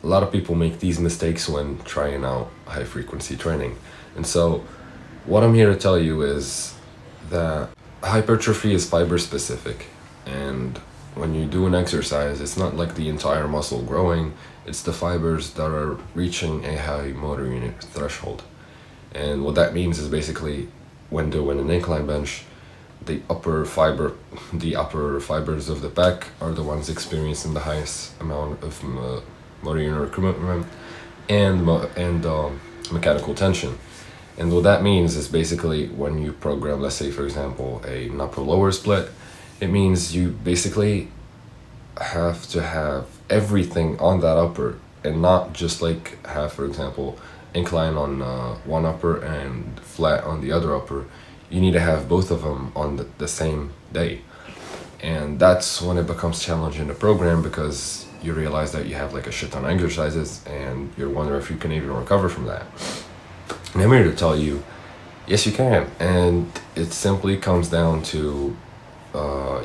a lot of people make these mistakes when trying out high frequency training. And so what I'm here to tell you is that hypertrophy is fiber specific, and when you do an exercise, it's not like the entire muscle growing, it's the fibers that are reaching a high motor unit threshold. And what that means is basically when doing an incline bench, the upper fibers of the back are the ones experiencing the highest amount of motor unit recruitment and mechanical tension. And what that means is basically when you program, let's say for example, an upper lower split, it means you basically have to have everything on that upper and not just like have, for example, incline on one upper and flat on the other upper. You need to have both of them on the same day. And that's when it becomes challenging to program, because you realize that you have like a shit ton of exercises and you're wondering if you can even recover from that. And I'm here to tell you, yes you can. And it simply comes down to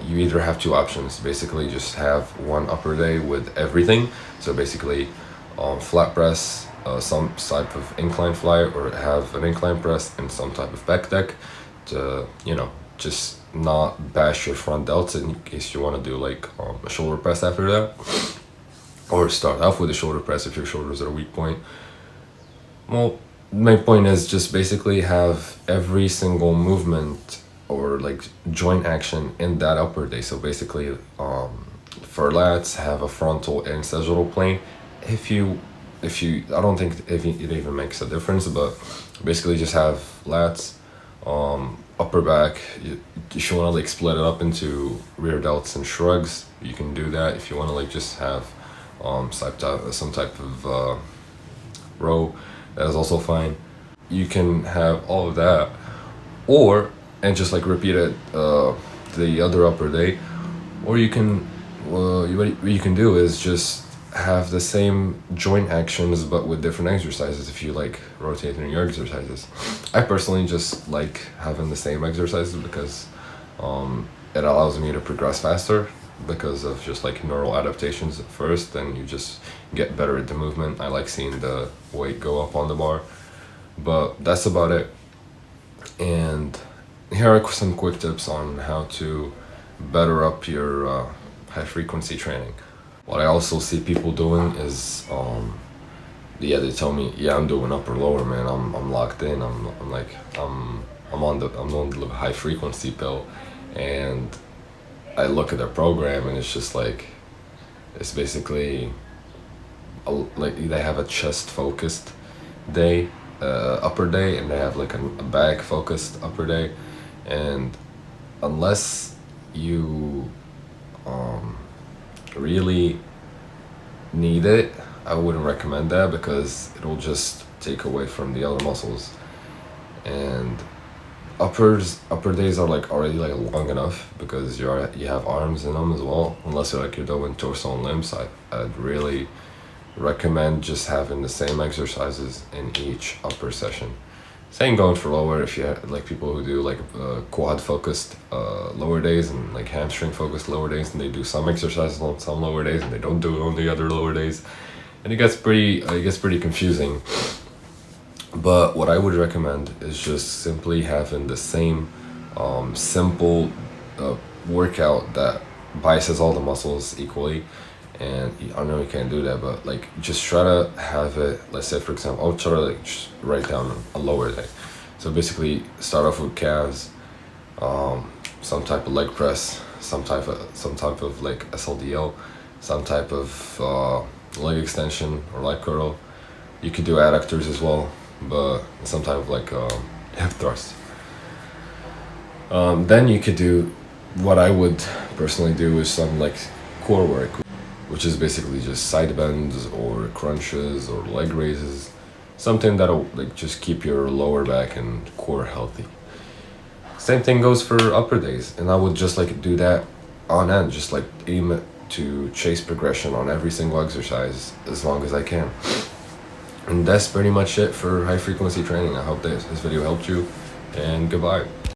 you either have two options. Basically just have one upper day with everything. So basically flat press, some type of incline fly, or have an incline press and some type of back deck to, just not bash your front delts in case you want to do like a shoulder press after that, or start off with a shoulder press if your shoulders are a weak point. Well, my point is just basically have every single movement or like joint action in that upper day. So basically for lats, have a frontal and sagittal plane. If you I don't think it even makes a difference, but basically just have lats, upper back. If you want to like split it up into rear delts and shrugs, you can do that. If you want to like just have some type of row, that is also fine. You can have all of that, and just like repeat it the other upper day, or you can what you can do is just have the same joint actions but with different exercises if you like rotating your exercises. I personally just like having the same exercises because it allows me to progress faster because of just like neural adaptations at first, and you just get better at the movement. I like seeing the weight go up on the bar, but that's about it. And here are some quick tips on how to better up your high frequency training. What I also see people doing is they tell me, yeah, I'm doing upper lower, man, I'm locked in, I'm on the high frequency pill. And I look at their program and it's just like, it's basically like they have a chest focused day, upper day, and they have like a back focused upper day. And unless you really need it, I wouldn't recommend that, because it'll just take away from the other muscles. And upper days are like already like long enough because you have arms in them as well. Unless you're doing torso and limbs, I'd really recommend just having the same exercises in each upper session. Same going for lower. If you have like people who do like quad focused lower days and like hamstring focused lower days, and they do some exercises on some lower days and they don't do it on the other lower days, and it gets pretty confusing. But what I would recommend is just simply having the same simple workout that biases all the muscles equally. And I know you can't do that, but like just try to have it. Let's say for example, I'll try to like just write down a lower day. So basically start off with calves, some type of leg press, some type of like SLDL, some type of leg extension or leg curl. You could do adductors as well, but some type of like hip thrust. Then you could do what I would personally do is some like core work, which is basically just side bends or crunches or leg raises, something that'll like just keep your lower back and core healthy. Same thing goes for upper days, and I would just like do that on end, just like aim it to chase progression on every single exercise as long as I can. And that's pretty much it for high frequency training. I hope this video helped you, and goodbye.